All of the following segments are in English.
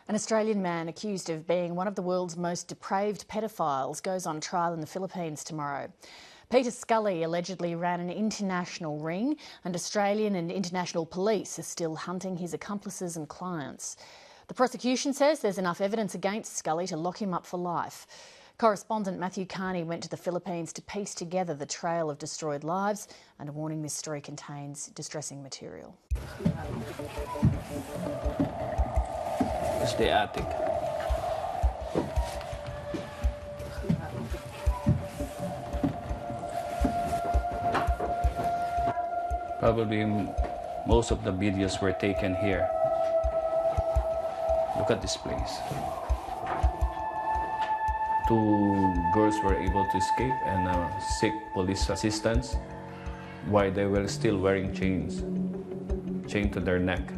An Australian man accused of being one of the world's most depraved pedophiles goes on trial in the Philippines tomorrow. Peter Scully allegedly ran an international ring, and Australian and international police are still hunting his accomplices and clients. The prosecution says there's enough evidence against Scully to lock him up for life. Correspondent Matthew Carney went to the Philippines to piece together the trail of destroyed lives, and a warning: this story contains distressing material. It's the attic. Probably most of the videos were taken here. Look at this place. 2 girls were able to escape and seek police assistance while they were still wearing chains, chained to their neck.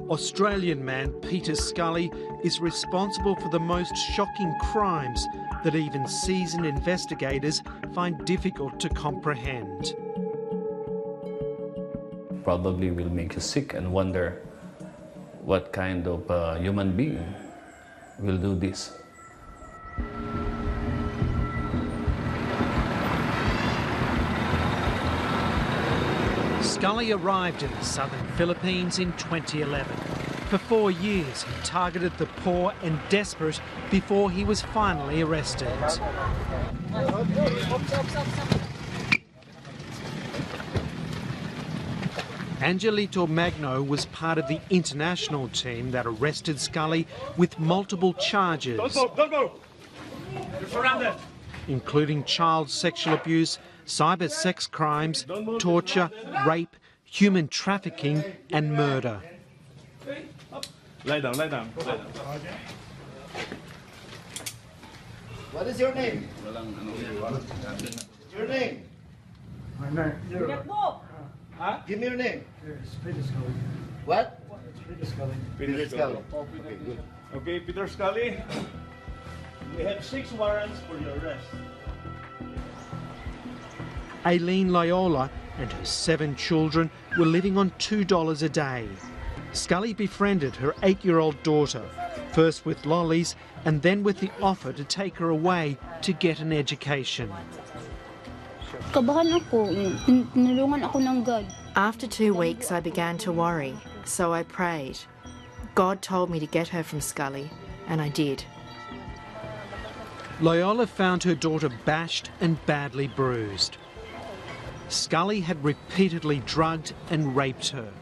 Australian man Peter Scully is responsible for the most shocking crimes that even seasoned investigators find difficult to comprehend. Probably will make you sick and wonder what kind of human being will do this. Scully arrived in the southern Philippines in 2011. For 4 years, he targeted the poor and desperate before he was finally arrested. Angelito Magno was part of the international team that arrested Scully with multiple charges, Don't go. You're surrounded. including child sexual abuse, cyber sex crimes, torture, rape, human trafficking and murder. Lie down, lie down, lie down. What is your name? Your name? My name. Give me your name. It's Peter Scully. What? It's Peter Scully. Peter Scully. Okay, good. Okay, Peter Scully. We have 6 warrants for your arrest. Aileen Loyola and her 7 children were living on $2 a day. Scully befriended her 8-year-old daughter, first with lollies and then with the offer to take her away to get an education. After 2 weeks, I began to worry, so I prayed. God told me to get her from Scully, and I did. Loyola found her daughter bashed and badly bruised. Scully had repeatedly drugged and raped her.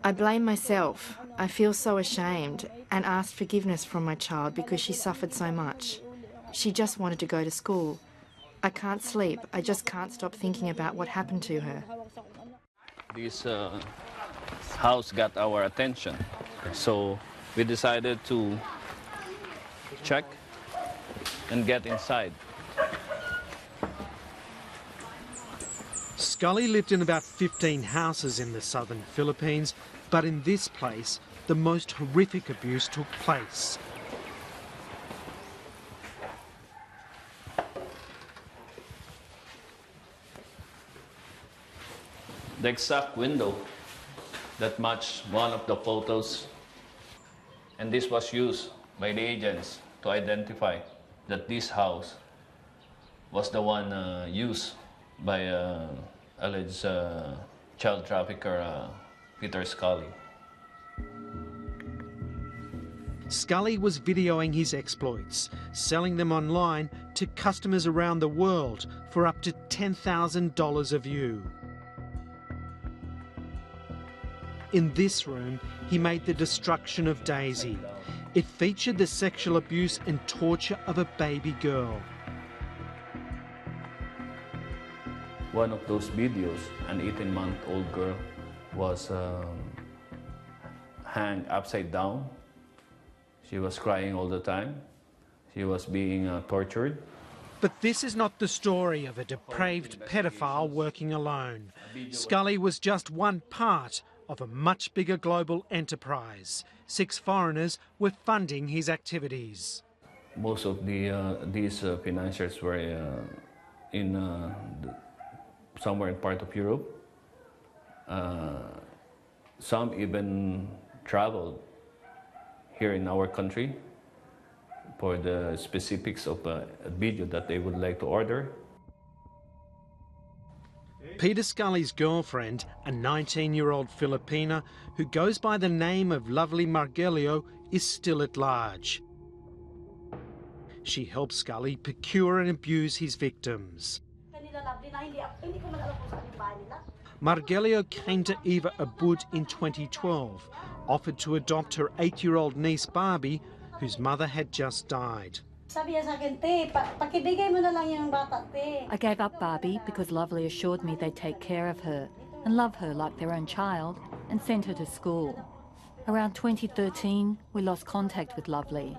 I blame myself. I feel so ashamed and asked forgiveness from my child because she suffered so much. She just wanted to go to school. I can't sleep. I just can't stop thinking about what happened to her. This house got our attention, so we decided to check and get inside. Scully lived in about 15 houses in the southern Philippines, but in this place, the most horrific abuse took place. The exact window that matched one of the photos, and this was used by the agents to identify that this house was the one used by alleged child trafficker Peter Scully. Scully was videoing his exploits, selling them online to customers around the world for up to $10,000 a view. In this room, he made The Destruction of Daisy. It featured the sexual abuse and torture of a baby girl. One of those videos, an 18-month-old girl was hanged upside down. She was crying all the time. She was being tortured. But this is not the story of a depraved pedophile working alone. Scully was just one part of a much bigger global enterprise. 6 foreigners were funding his activities. most of these financiers were in somewhere in part of Europe. Some even traveled here in our country for the specifics of a video that they would like to order. Peter Scully's girlfriend, a 19-year-old Filipina who goes by the name of Lovely Margelio, is still at large. She helps Scully procure and abuse his victims. Margelio came to Eva Abud in 2012, offered to adopt her 8-year-old niece Barbie, whose mother had just died. I gave up Barbie because Lovely assured me they'd take care of her and love her like their own child and sent her to school. Around 2013, we lost contact with Lovely.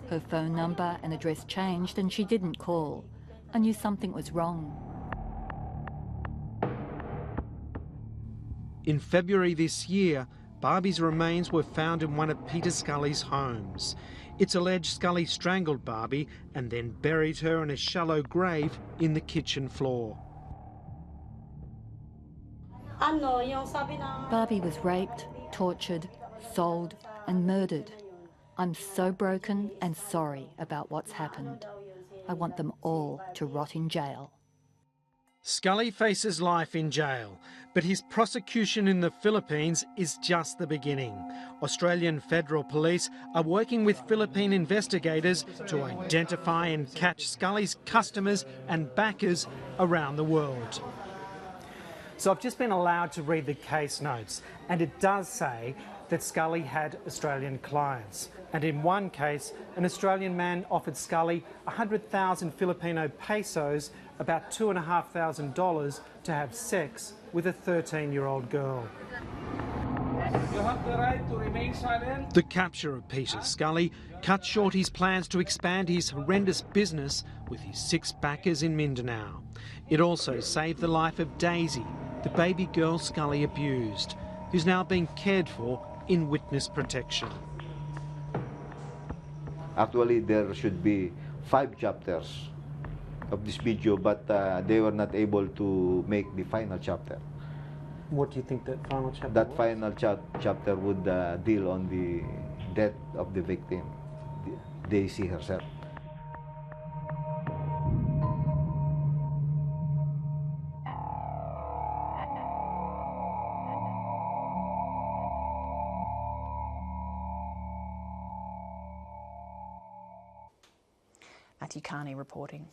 Her phone number and address changed and she didn't call. I knew something was wrong. In February this year, Barbie's remains were found in one of Peter Scully's homes. It's alleged Scully strangled Barbie and then buried her in a shallow grave in the kitchen floor. Barbie was raped, tortured, sold and murdered. I'm so broken and sorry about what's happened. I want them all to rot in jail. Scully faces life in jail, but his prosecution in the Philippines is just the beginning. Australian Federal Police are working with Philippine investigators to identify and catch Scully's customers and backers around the world. So I've just been allowed to read the case notes, and it does say that Scully had Australian clients. And in one case, an Australian man offered Scully 100,000 Filipino pesos, about $2,500, to have sex with a 13-year-old girl. You have the right to remain silent. The capture of Peter Scully cut short his plans to expand his horrendous business with his 6 backers in Mindanao. It also saved the life of Daisy, the baby girl Scully abused, who's now being cared for in witness protection. Actually, there should be 5 chapters of this video, but they were not able to make the final chapter. What do you think that final chapter That was? final chapter would deal on the death of the victim, Daisy herself. Matthew Carney reporting.